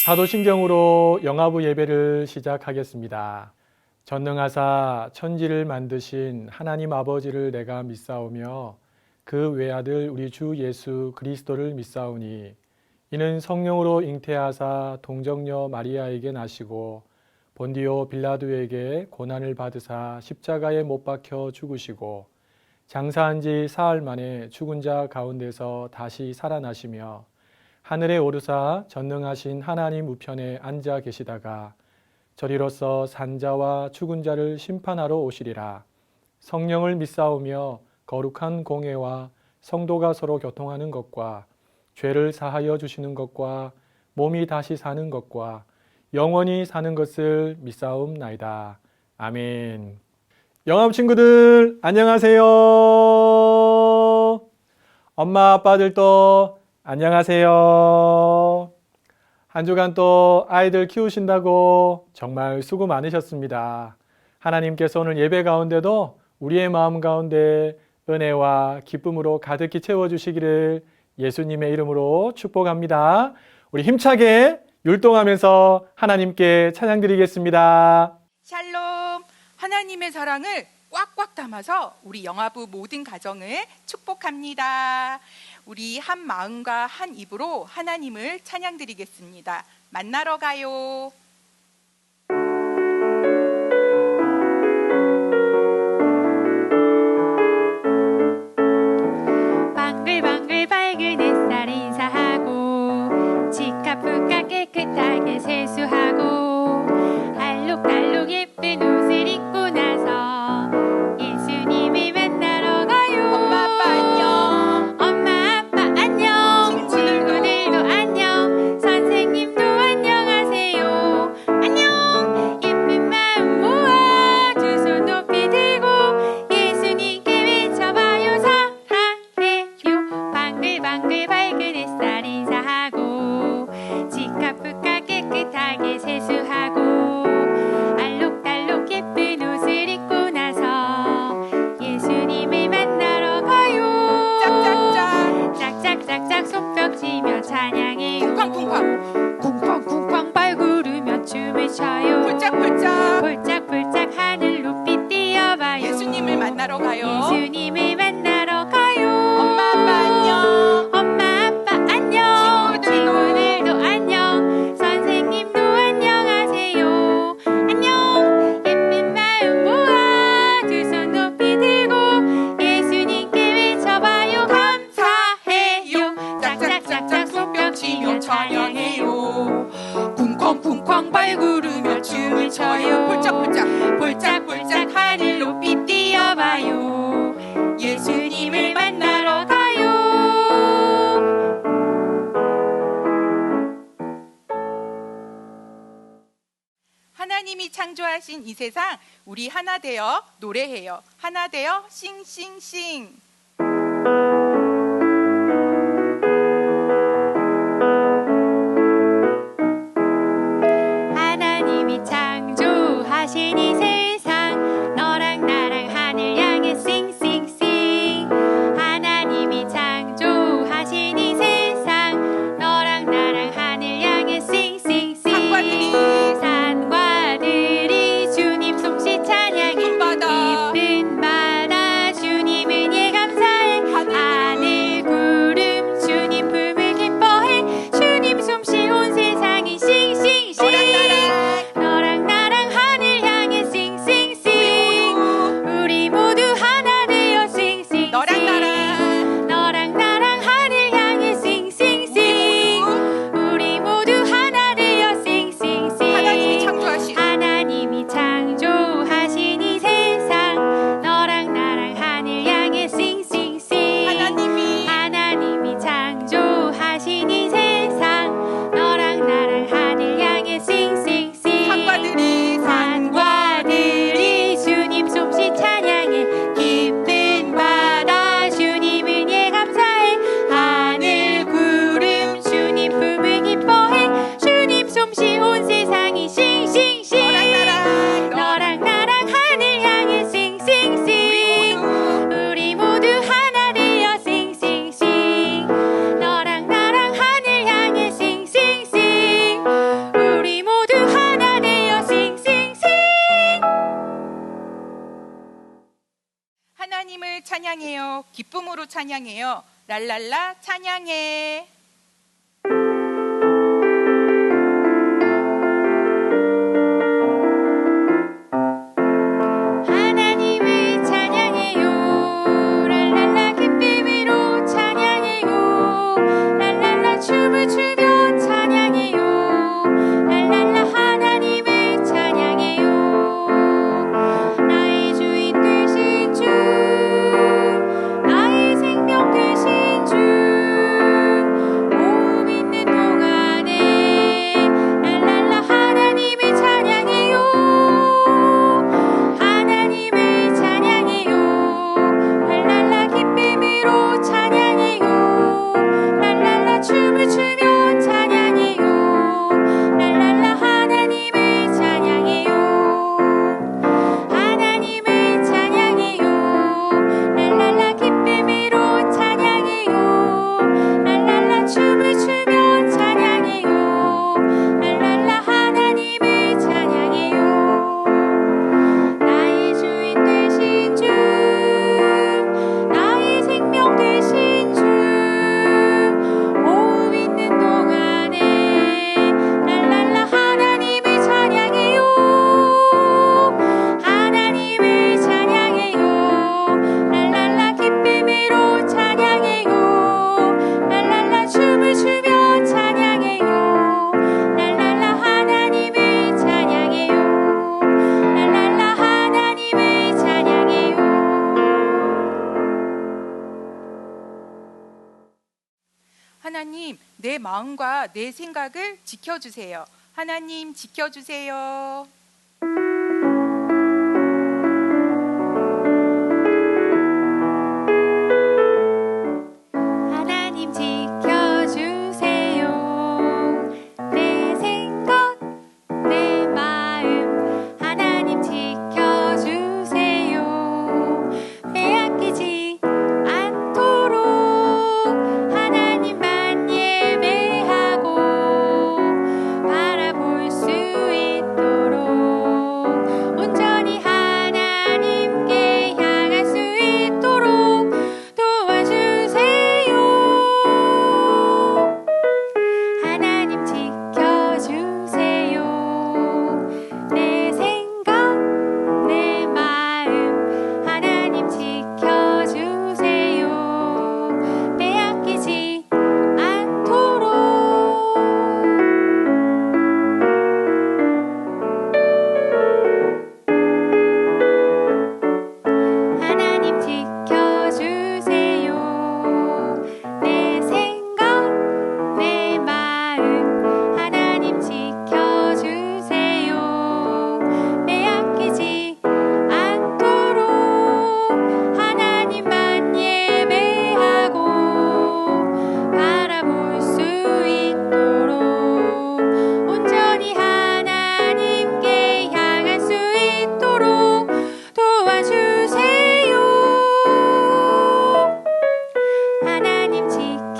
사도신경으로 영화부 예배를 시작하겠습니다. 전능하사 천지를 만드신 하나님 아버지를 내가 믿사오며 그 외아들 우리 주 예수 그리스도를 믿사오니 이는 성령으로 잉태하사 동정녀 마리아에게 나시고 본디오 빌라도에게 고난을 받으사 십자가에 못 박혀 죽으시고 장사한 지 사흘 만에 죽은 자 가운데서 다시 살아나시며 하늘에 오르사 전능하신 하나님 우편에 앉아 계시다가 저리로서 산자와 죽은 자를 심판하러 오시리라. 성령을 믿사오며 거룩한 공회와 성도가 서로 교통하는 것과 죄를 사하여 주시는 것과 몸이 다시 사는 것과 영원히 사는 것을 믿사옵나이다. 아멘. 영암 친구들 안녕하세요. 엄마 아빠들도 안녕하세요. 한 주간 또 아이들 키우신다고 정말 수고 많으셨습니다. 하나님께서 오늘 예배 가운데도 우리의 마음 가운데 은혜와 기쁨으로 가득히 채워주시기를 예수님의 이름으로 축복합니다. 우리 힘차게 율동하면서 하나님께 찬양드리겠습니다. 샬롬, 하나님의 사랑을 꽉꽉 담아서 우리 영화부 모든 가정을 축복합니다. 우리 한 마음과 한 입으로 하나님을 찬양드리겠습니다. 만나러 가요. 방글방글 밝은 햇살 인사하고 치카푸카 깨끗하게 세수하고 알록달록 예쁜 옷을 입고 나서 예수님을 만나러 가요. 엄마 아빠 안녕. 엄마 아빠 안녕. 친구들도 안녕. 선생님도 안녕하세요. 안녕. 예쁜 마음 모아 두 손 높이 들고 예수님께 외쳐봐요. 사랑해요. 방글방글 밝은 햇살 인사하고 치카푸카 깨끗하게 세수하고 알록달록 예쁜 옷을 입고 나서 예수님을 만나러 가요. 짝짝짝. 짝짝짝짝 손뼉치며 찬양해요. 쿵쾅쿵쾅. 쿵쾅쿵쾅 발구르며 춤을 춰요. 폴짝폴짝. 폴짝폴짝 하늘 높이 뛰어봐요. 예수님을 만나러 가요. 예수님을 만나러 가요. 엄마 아빠 안녕. 엄마 아빠 안녕. 친구들도 안녕. 선생님도 안녕하세요. 안녕. 예쁜 마음 모아 두 손 높이 들고 예수님께 외쳐봐요. 감사해요. 짝짝짝짝 손뼉치며 찬양해요. 쿵쾅쿵쾅 발구르며 춤을 춰요. 폴짝폴짝. 폴짝폴짝 하늘 높이 뛰어봐요. 예수님을 만나러 가요. 하나님이 창조하신 이 세상 우리 하나 되어 노래해요. 하나 되어 싱싱싱. 하나님이 창조하신 이 세상 너랑 나랑 하늘 향해 싱싱싱. 하나님이 창조하신 이 세상 너랑 나랑 하늘 향해 싱싱싱. 산과들이 주님 솜씨 찬양해. 예쁜 바다. 예쁜 바다 주님은 예감 하나님을 찬양해요. 기쁨으로 찬양해요. 랄랄라 찬양해. 하나님을 찬양해요. 랄랄라 기쁨으로 찬양해요. 랄랄라 춤을 추며 찬양해요. 랄랄라 하나님을 찬양해요. 나의 주인 되신 주, 나의 생명 되신 주, 몸 있는 동안에 랄랄라 하나님을 찬양해요. 하나님을 찬양해요. 랄랄라 기쁨으로 찬양해요. 랄랄라 춤을 추며 찬양해요. 랄랄라 하나님을 찬양해요. 하나님을 찬양해요. 랄랄라 기쁨으로 찬양해요. 랄랄라 춤을 추며 찬양해요. 랄랄라 하나님을 찬양해요. 나의 주인 되신 주, 나의 생명 되신 주, 몸 있는 동안에 랄랄라 하나님을 찬양해요. 하나님을 찬양해요. 랄랄라 기쁨으로 찬양해요. 랄랄라 춤을 추며 찬양해요. 랄랄라 하나님을 찬양해요. 랄랄라 하나님을 찬양해요. 하나님, 내 마음과 내 생각을 지켜주세요. 하나님, 지켜주세요. 하나님 지켜주세요. 내 생각, 내 마음 하나님 지켜주세요. 빼앗기지 않도록 하나님만 예배하고 바라볼 수 있도록 온전히 하나님께 향할 수 있도록 도와주세요. 하나님 지켜주세요. 내 생각, 내 마음 하나님 지켜주세요. 빼앗기지 않도록 하나님 지켜주세요. 내 생각, 내 마음 하나님 지켜주세요. 빼앗기지 않도록 하나님만 예배하고 바라볼 수 있도록 온전히 하나님께 향할 수 있도록 도와주세요. 하나님 지켜주세요.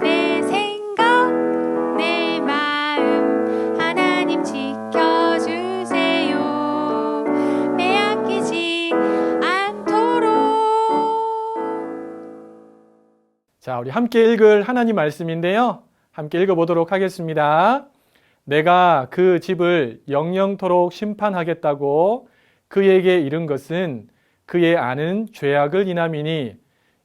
내 생각, 내 마음 하나님 지켜주세요. 빼앗기지 않도록. 자, 우리 함께 읽을 하나님 말씀인데요. 함께 읽어보도록 하겠습니다. 내가 그 집을 영영토록 심판하겠다고 그에게 이른 것은 그의 아는 죄악을 인함이니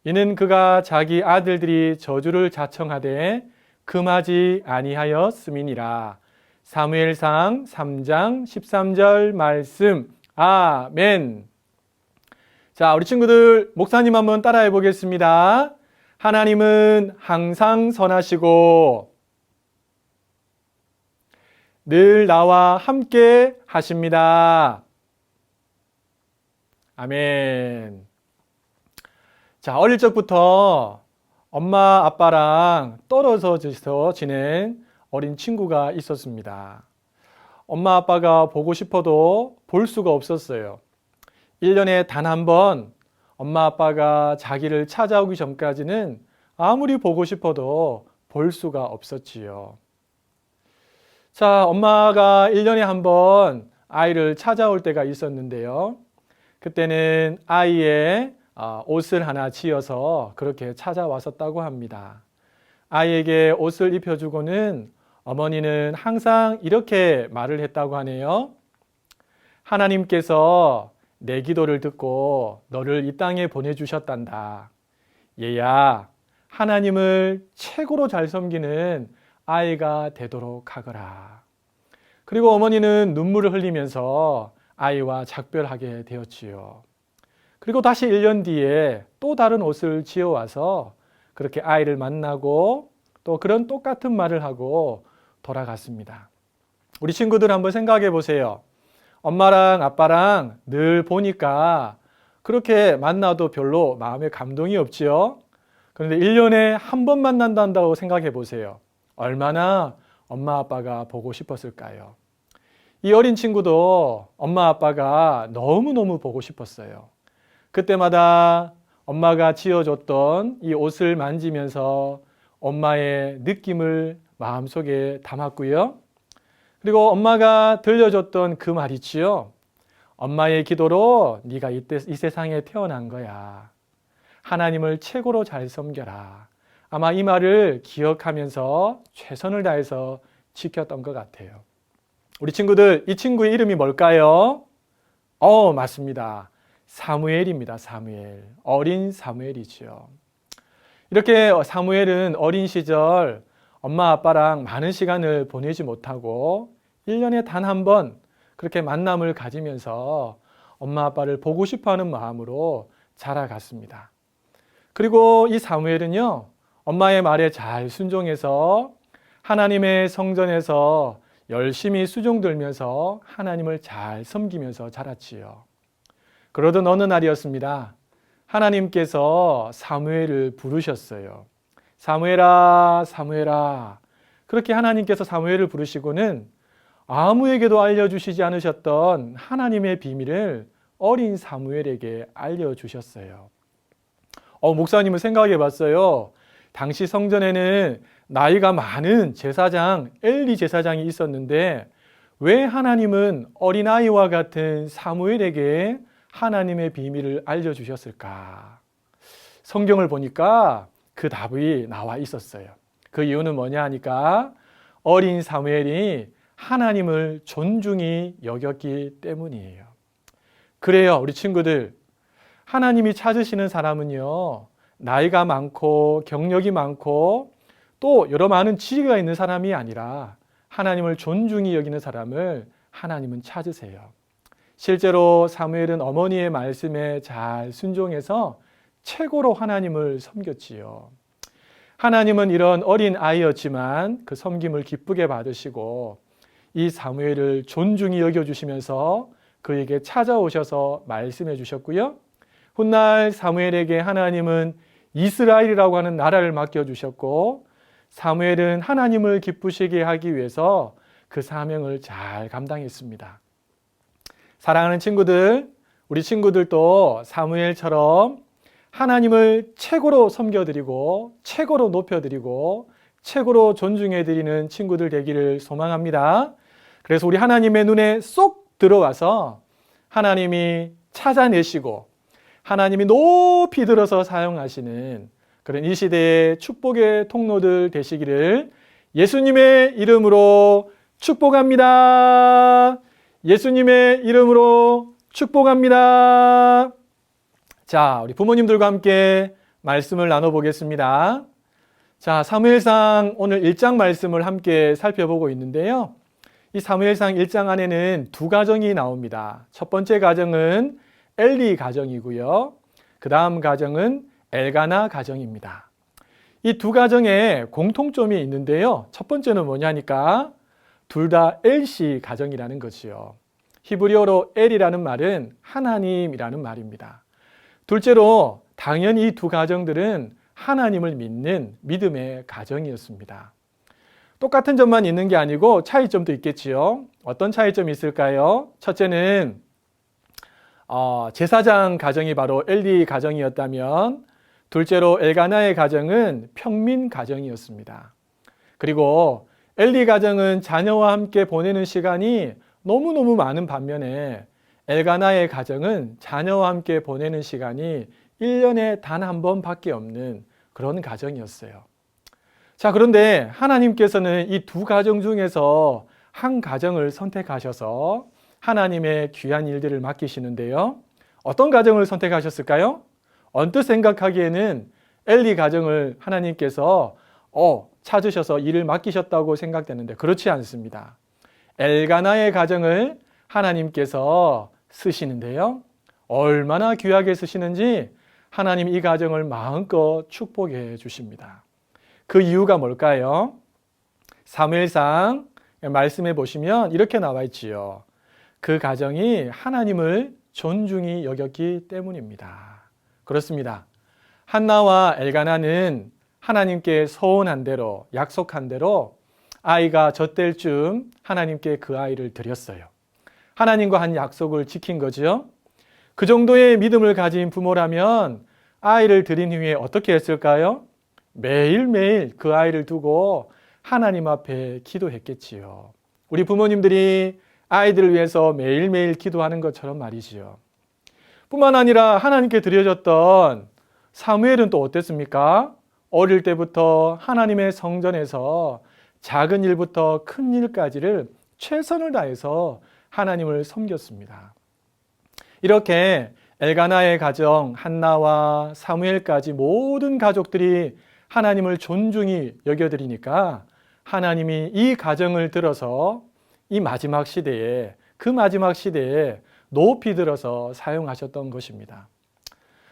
이는 그가 자기 아들들이 저주를 자청하되 금하지 아니하였음이니라. 사무엘상 3장 13절 말씀. 아멘. 자, 우리 친구들 목사님 한번 따라해 보겠습니다. 하나님은 항상 선하시고 늘 나와 함께 하십니다. 아멘. 자, 어릴 적부터 엄마 아빠랑 떨어져서 지낸 어린 친구가 있었습니다. 엄마 아빠가 보고 싶어도 볼 수가 없었어요. 1년에 단 한 번 엄마 아빠가 자기를 찾아오기 전까지는 아무리 보고 싶어도 볼 수가 없었지요. 자, 엄마가 1년에 한 번 아이를 찾아올 때가 있었는데요. 그때는 아이의 옷을 하나 지어서 그렇게 찾아왔었다고 합니다. 아이에게 옷을 입혀주고는 어머니는 항상 이렇게 말을 했다고 하네요. 하나님께서 내 기도를 듣고 너를 이 땅에 보내주셨단다. 얘야, 하나님을 최고로 잘 섬기는 아이가 되도록 하거라. 그리고 어머니는 눈물을 흘리면서 아이와 작별하게 되었지요. 그리고 다시 1년 뒤에 또 다른 옷을 지어와서 그렇게 아이를 만나고 또 그런 똑같은 말을 하고 돌아갔습니다. 우리 친구들 한번 생각해 보세요. 엄마랑 아빠랑 늘 보니까 그렇게 만나도 별로 마음에 감동이 없지요. 그런데 1년에 한 번 만난다고 생각해 보세요. 얼마나 엄마 아빠가 보고 싶었을까요? 이 어린 친구도 엄마 아빠가 너무너무 보고 싶었어요. 그때마다 엄마가 지어줬던 이 옷을 만지면서 엄마의 느낌을 마음속에 담았고요. 그리고 엄마가 들려줬던 그 말 있지요. 엄마의 기도로 네가 이 세상에 태어난 거야. 하나님을 최고로 잘 섬겨라. 아마 이 말을 기억하면서 최선을 다해서 지켰던 것 같아요. 우리 친구들, 이 친구의 이름이 뭘까요? 맞습니다. 사무엘입니다. 사무엘. 어린 사무엘이죠. 이렇게 사무엘은 어린 시절 엄마 아빠랑 많은 시간을 보내지 못하고 1년에 단 한 번 그렇게 만남을 가지면서 엄마 아빠를 보고 싶어하는 마음으로 자라갔습니다. 그리고 이 사무엘은요, 엄마의 말에 잘 순종해서 하나님의 성전에서 열심히 수종 들면서 하나님을 잘 섬기면서 자랐지요. 그러던 어느 날이었습니다. 하나님께서 사무엘을 부르셨어요. 사무엘아, 사무엘아. 그렇게 하나님께서 사무엘을 부르시고는 아무에게도 알려주시지 않으셨던 하나님의 비밀을 어린 사무엘에게 알려주셨어요. 목사님은 생각해 봤어요. 당시 성전에는 나이가 많은 제사장, 엘리 제사장이 있었는데 왜 하나님은 어린아이와 같은 사무엘에게 하나님의 비밀을 알려주셨을까? 성경을 보니까 그 답이 나와 있었어요. 그 이유는 뭐냐 하니까 어린 사무엘이 하나님을 존중히 여겼기 때문이에요. 그래요, 우리 친구들. 하나님이 찾으시는 사람은요, 나이가 많고 경력이 많고 또 여러 많은 지위가 있는 사람이 아니라 하나님을 존중히 여기는 사람을 하나님은 찾으세요. 실제로 사무엘은 어머니의 말씀에 잘 순종해서 최고로 하나님을 섬겼지요. 하나님은 이런 어린 아이였지만 그 섬김을 기쁘게 받으시고 이 사무엘을 존중히 여겨주시면서 그에게 찾아오셔서 말씀해 주셨고요. 훗날 사무엘에게 하나님은 이스라엘이라고 하는 나라를 맡겨주셨고 사무엘은 하나님을 기쁘시게 하기 위해서 그 사명을 잘 감당했습니다. 사랑하는 친구들, 우리 친구들도 사무엘처럼 하나님을 최고로 섬겨드리고 최고로 높여드리고 최고로 존중해드리는 친구들 되기를 소망합니다. 그래서 우리 하나님의 눈에 쏙 들어와서 하나님이 찾아내시고 하나님이 높이 들어서 사용하시는 그런 이 시대의 축복의 통로들 되시기를 예수님의 이름으로 축복합니다. 예수님의 이름으로 축복합니다. 자, 우리 부모님들과 함께 말씀을 나눠보겠습니다. 자, 사무엘상 오늘 1장 말씀을 함께 살펴보고 있는데요. 이 사무엘상 1장 안에는 두 가정이 나옵니다. 첫 번째 가정은 엘리 가정이고요. 그 다음 가정은 엘가나 가정입니다. 이 두 가정에 공통점이 있는데요. 첫 번째는 뭐냐니까 둘 다 엘시 가정이라는 것이요. 히브리어로 엘이라는 말은 하나님이라는 말입니다. 둘째로 당연히 이 두 가정들은 하나님을 믿는 믿음의 가정이었습니다. 똑같은 점만 있는 게 아니고 차이점도 있겠지요. 어떤 차이점이 있을까요? 첫째는 제사장 가정이 바로 엘리 가정이었다면 둘째로 엘가나의 가정은 평민 가정이었습니다. 그리고 엘리 가정은 자녀와 함께 보내는 시간이 너무너무 많은 반면에 엘가나의 가정은 자녀와 함께 보내는 시간이 1년에 단 한 번밖에 없는 그런 가정이었어요. 자, 그런데 하나님께서는 이 두 가정 중에서 한 가정을 선택하셔서 하나님의 귀한 일들을 맡기시는데요. 어떤 가정을 선택하셨을까요? 언뜻 생각하기에는 엘리 가정을 하나님께서 찾으셔서 일을 맡기셨다고 생각되는데 그렇지 않습니다. 엘가나의 가정을 하나님께서 쓰시는데요. 얼마나 귀하게 쓰시는지 하나님 이 가정을 마음껏 축복해 주십니다. 그 이유가 뭘까요? 사무엘상 말씀해 보시면 이렇게 나와 있지요. 그 가정이 하나님을 존중히 여겼기 때문입니다. 그렇습니다. 한나와 엘가나는 하나님께 서원한 대로, 약속한 대로 아이가 젖될 쯤 하나님께 그 아이를 드렸어요. 하나님과 한 약속을 지킨 거죠. 그 정도의 믿음을 가진 부모라면 아이를 드린 후에 어떻게 했을까요? 매일매일 그 아이를 두고 하나님 앞에 기도했겠지요. 우리 부모님들이 아이들을 위해서 매일매일 기도하는 것처럼 말이지요. 뿐만 아니라 하나님께 드려졌던 사무엘은 또 어땠습니까? 어릴 때부터 하나님의 성전에서 작은 일부터 큰 일까지를 최선을 다해서 하나님을 섬겼습니다. 이렇게 엘가나의 가정, 한나와 사무엘까지 모든 가족들이 하나님을 존중히 여겨드리니까 하나님이 이 가정을 들어서 이 마지막 시대에, 그 마지막 시대에 높이 들어서 사용하셨던 것입니다.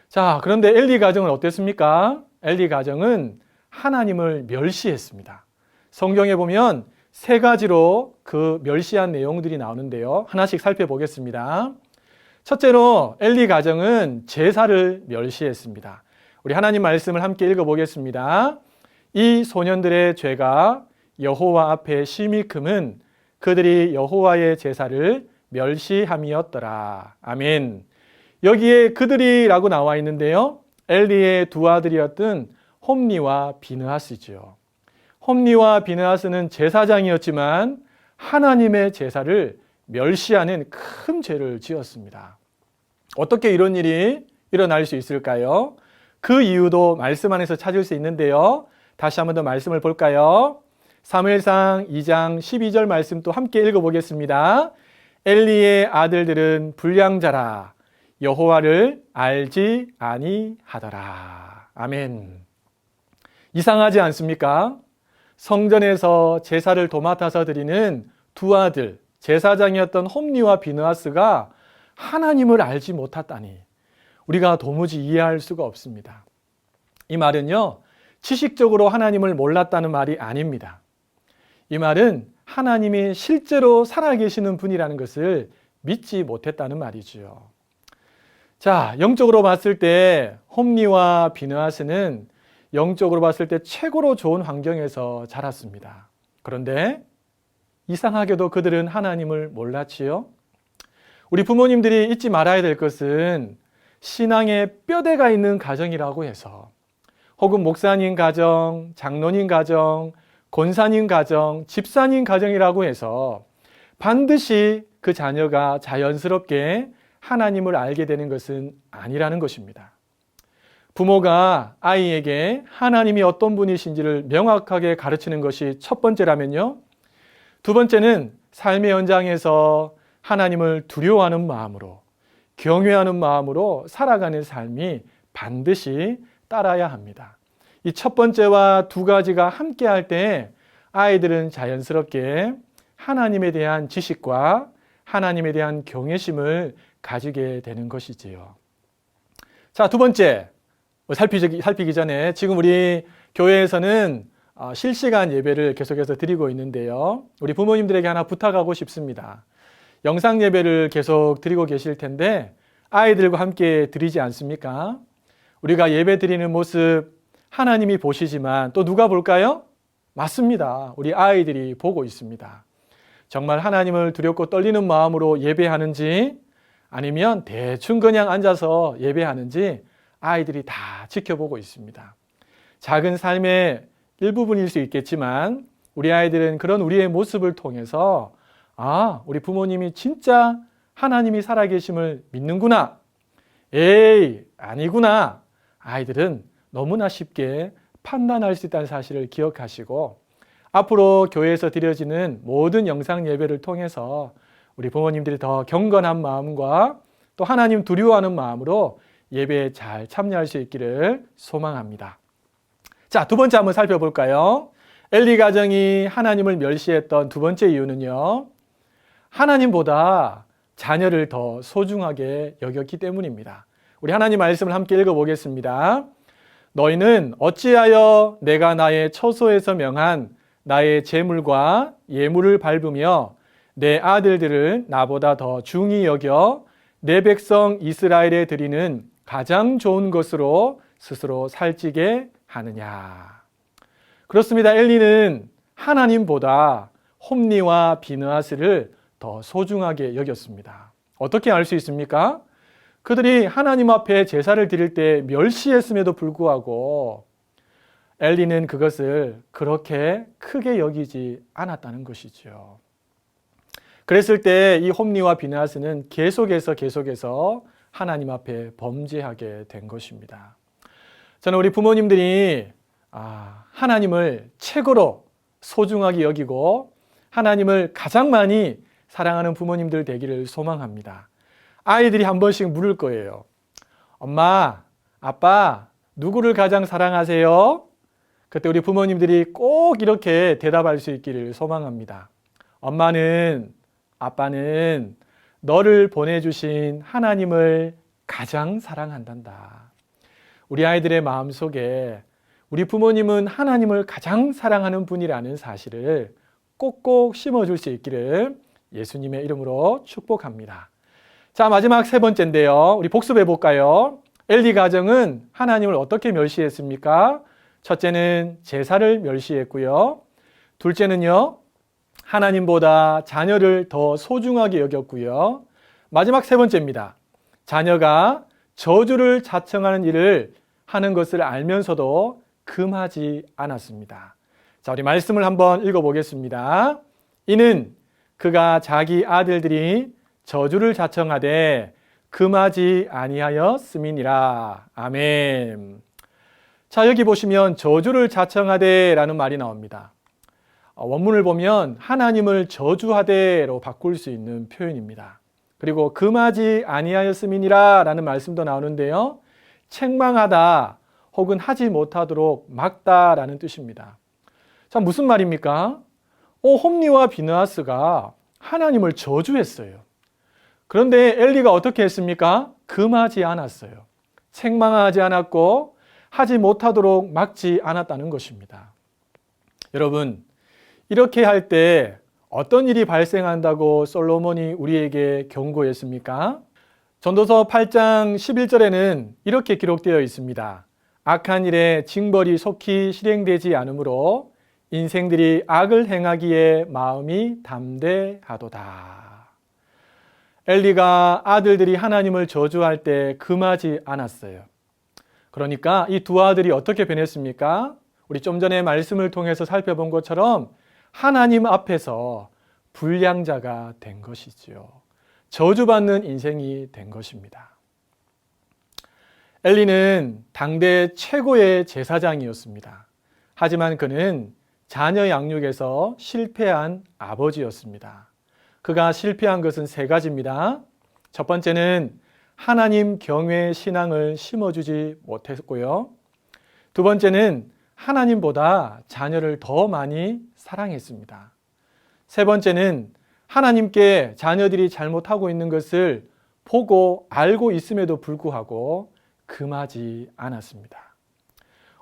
자, 그런데 엘리 가정은 어땠습니까? 엘리 가정은 하나님을 멸시했습니다. 성경에 보면 세 가지로 그 멸시한 내용들이 나오는데요. 하나씩 살펴보겠습니다. 첫째로 엘리 가정은 제사를 멸시했습니다. 우리 하나님 말씀을 함께 읽어보겠습니다. 이 소년들의 죄가 여호와 앞에 심히 크면 그들이 여호와의 제사를 멸시함이었더라. 아멘. 여기에 그들이라고 나와 있는데요. 엘리의 두 아들이었던 홈니와 비느하스죠. 홈니와 비느하스는 제사장이었지만 하나님의 제사를 멸시하는 큰 죄를 지었습니다. 어떻게 이런 일이 일어날 수 있을까요? 그 이유도 말씀 안에서 찾을 수 있는데요. 다시 한번 더 말씀을 볼까요? 사무엘상 2장 12절 말씀 또 함께 읽어보겠습니다. 엘리의 아들들은 불량자라 여호와를 알지 아니하더라. 아멘. 이상하지 않습니까? 성전에서 제사를 도맡아서 드리는 두 아들, 제사장이었던 홈니와 비느하스가 하나님을 알지 못했다니 우리가 도무지 이해할 수가 없습니다. 이 말은요, 지식적으로 하나님을 몰랐다는 말이 아닙니다. 이 말은 하나님이 실제로 살아계시는 분이라는 것을 믿지 못했다는 말이지요. 자, 영적으로 봤을 때 홈니와 비느하스는 영적으로 봤을 때 최고로 좋은 환경에서 자랐습니다. 그런데 이상하게도 그들은 하나님을 몰랐지요. 우리 부모님들이 잊지 말아야 될 것은 신앙의 뼈대가 있는 가정이라고 해서 혹은 목사님 가정, 장로님 가정, 권사님 가정, 집사님 가정이라고 해서 반드시 그 자녀가 자연스럽게 하나님을 알게 되는 것은 아니라는 것입니다. 부모가 아이에게 하나님이 어떤 분이신지를 명확하게 가르치는 것이 첫 번째라면요. 두 번째는 삶의 현장에서 하나님을 두려워하는 마음으로, 경외하는 마음으로 살아가는 삶이 반드시 따라야 합니다. 이 첫 번째와 두 가지가 함께 할 때 아이들은 자연스럽게 하나님에 대한 지식과 하나님에 대한 경외심을 가지게 되는 것이지요. 자, 두 번째, 살피기 전에 지금 우리 교회에서는 실시간 예배를 계속해서 드리고 있는데요. 우리 부모님들에게 하나 부탁하고 싶습니다. 영상 예배를 계속 드리고 계실 텐데 아이들과 함께 드리지 않습니까? 우리가 예배 드리는 모습 하나님이 보시지만 또 누가 볼까요? 맞습니다. 우리 아이들이 보고 있습니다. 정말 하나님을 두렵고 떨리는 마음으로 예배하는지 아니면 대충 그냥 앉아서 예배하는지 아이들이 다 지켜보고 있습니다. 작은 삶의 일부분일 수 있겠지만 우리 아이들은 그런 우리의 모습을 통해서 우리 부모님이 진짜 하나님이 살아계심을 믿는구나. 에이, 아니구나. 아이들은 너무나 쉽게 판단할 수 있다는 사실을 기억하시고 앞으로 교회에서 드려지는 모든 영상 예배를 통해서 우리 부모님들이 더 경건한 마음과 또 하나님 두려워하는 마음으로 예배에 잘 참여할 수 있기를 소망합니다. 자, 두 번째 한번 살펴볼까요? 엘리 가정이 하나님을 멸시했던 두 번째 이유는요, 하나님보다 자녀를 더 소중하게 여겼기 때문입니다. 우리 하나님 말씀을 함께 읽어보겠습니다. 너희는 어찌하여 내가 나의 처소에서 명한 나의 제물과 예물을 밟으며 내 아들들을 나보다 더 중히 여겨 내 백성 이스라엘에 드리는 가장 좋은 것으로 스스로 살찌게 하느냐. 그렇습니다. 엘리는 하나님보다 홈리와 비느하스를 더 소중하게 여겼습니다. 어떻게 알 수 있습니까? 그들이 하나님 앞에 제사를 드릴 때 멸시했음에도 불구하고 엘리는 그것을 그렇게 크게 여기지 않았다는 것이죠. 그랬을 때 이 홈리와 비느하스는 계속해서 하나님 앞에 범죄하게 된 것입니다. 저는 우리 부모님들이 하나님을 최고로 소중하게 여기고 하나님을 가장 많이 사랑하는 부모님들 되기를 소망합니다. 아이들이 한 번씩 물을 거예요. 엄마, 아빠, 누구를 가장 사랑하세요? 그때 우리 부모님들이 꼭 이렇게 대답할 수 있기를 소망합니다. 엄마는, 아빠는 너를 보내주신 하나님을 가장 사랑한단다. 우리 아이들의 마음속에 우리 부모님은 하나님을 가장 사랑하는 분이라는 사실을 꼭꼭 심어줄 수 있기를 예수님의 이름으로 축복합니다. 자, 마지막 세 번째인데요. 우리 복습해 볼까요? 엘리 가정은 하나님을 어떻게 멸시했습니까? 첫째는 제사를 멸시했고요. 둘째는요, 하나님보다 자녀를 더 소중하게 여겼고요. 마지막 세 번째입니다. 자녀가 저주를 자청하는 일을 하는 것을 알면서도 금하지 않았습니다. 자, 우리 말씀을 한번 읽어보겠습니다. 이는 그가 자기 아들들이 저주를 자청하되 금하지 아니하였음이니라. 아멘. 자, 여기 보시면 저주를 자청하되 라는 말이 나옵니다. 원문을 보면 하나님을 저주하되로 바꿀 수 있는 표현입니다. 그리고 금하지 아니하였음이니라 라는 말씀도 나오는데요, 책망하다 혹은 하지 못하도록 막다 라는 뜻입니다. 자, 무슨 말입니까? 홈리와 비느하스가 하나님을 저주했어요. 그런데 엘리가 어떻게 했습니까? 금하지 않았어요. 책망하지 않았고 하지 못하도록 막지 않았다는 것입니다. 여러분, 이렇게 할 때 어떤 일이 발생한다고 솔로몬이 우리에게 경고했습니까? 전도서 8장 11절에는 이렇게 기록되어 있습니다. 악한 일에 징벌이 속히 실행되지 않으므로 인생들이 악을 행하기에 마음이 담대하도다. 엘리가 아들들이 하나님을 저주할 때 금하지 않았어요. 그러니까 이 두 아들이 어떻게 변했습니까? 우리 좀 전에 말씀을 통해서 살펴본 것처럼 하나님 앞에서 불량자가 된 것이지요. 저주받는 인생이 된 것입니다. 엘리는 당대 최고의 제사장이었습니다. 하지만 그는 자녀 양육에서 실패한 아버지였습니다. 그가 실패한 것은 세 가지입니다. 첫 번째는 하나님 경외의 신앙을 심어주지 못했고요. 두 번째는 하나님보다 자녀를 더 많이 사랑했습니다. 세 번째는 하나님께 자녀들이 잘못하고 있는 것을 보고 알고 있음에도 불구하고 금하지 않았습니다.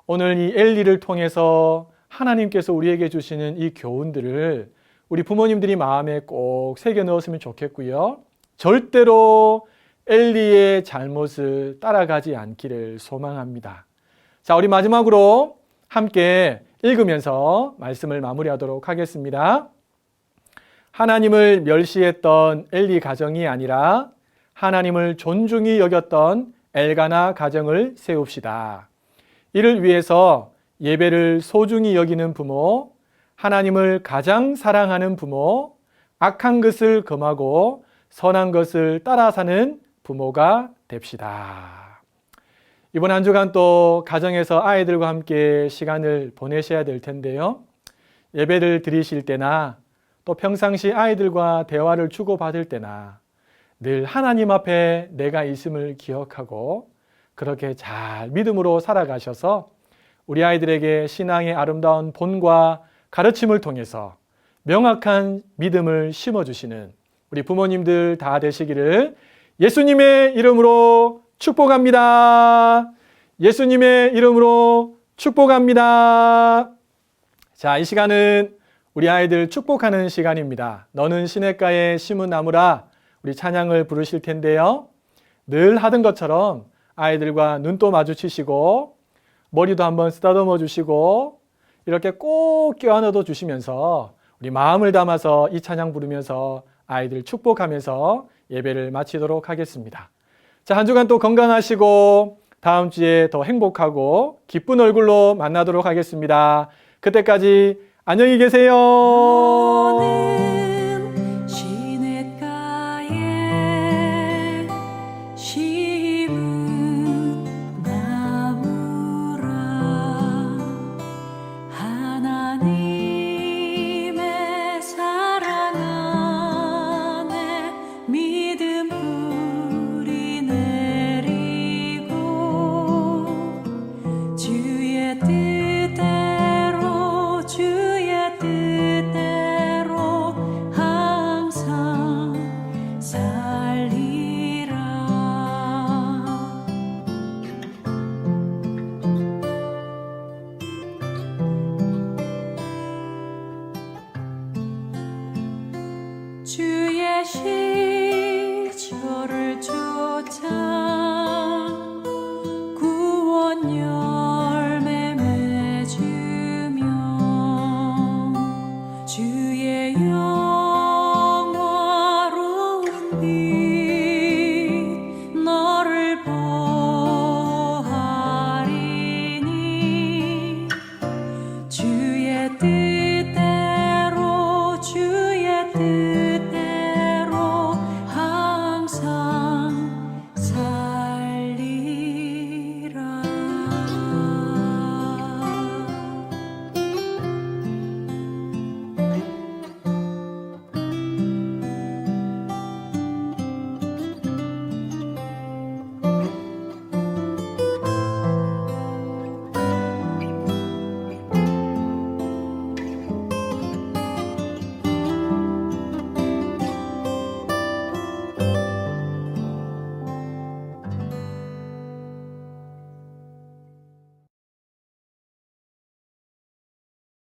오늘 이 엘리를 통해서 하나님께서 우리에게 주시는 이 교훈들을 우리 부모님들이 마음에 꼭 새겨 넣었으면 좋겠고요. 절대로 엘리의 잘못을 따라가지 않기를 소망합니다. 자, 우리 마지막으로 함께 읽으면서 말씀을 마무리하도록 하겠습니다. 하나님을 멸시했던 엘리 가정이 아니라 하나님을 존중히 여겼던 엘가나 가정을 세웁시다. 이를 위해서 예배를 소중히 여기는 부모, 하나님을 가장 사랑하는 부모, 악한 것을 금하고 선한 것을 따라 사는 부모가 됩시다. 이번 한 주간 또 가정에서 아이들과 함께 시간을 보내셔야 될 텐데요. 예배를 드리실 때나 또 평상시 아이들과 대화를 주고받을 때나 늘 하나님 앞에 내가 있음을 기억하고 그렇게 잘 믿음으로 살아가셔서 우리 아이들에게 신앙의 아름다운 본과 가르침을 통해서 명확한 믿음을 심어주시는 우리 부모님들 다 되시기를 예수님의 이름으로 축복합니다. 예수님의 이름으로 축복합니다. 자, 이 시간은 우리 아이들 축복하는 시간입니다. 너는 시냇가에 심은 나무라 우리 찬양을 부르실 텐데요. 늘 하던 것처럼 아이들과 눈도 마주치시고 머리도 한번 쓰다듬어 주시고 이렇게 꼭 껴안아도 주시면서 우리 마음을 담아서 이 찬양 부르면서 아이들 축복하면서 예배를 마치도록 하겠습니다. 자, 한 주간 또 건강하시고 다음 주에 더 행복하고 기쁜 얼굴로 만나도록 하겠습니다. 그때까지 안녕히 계세요.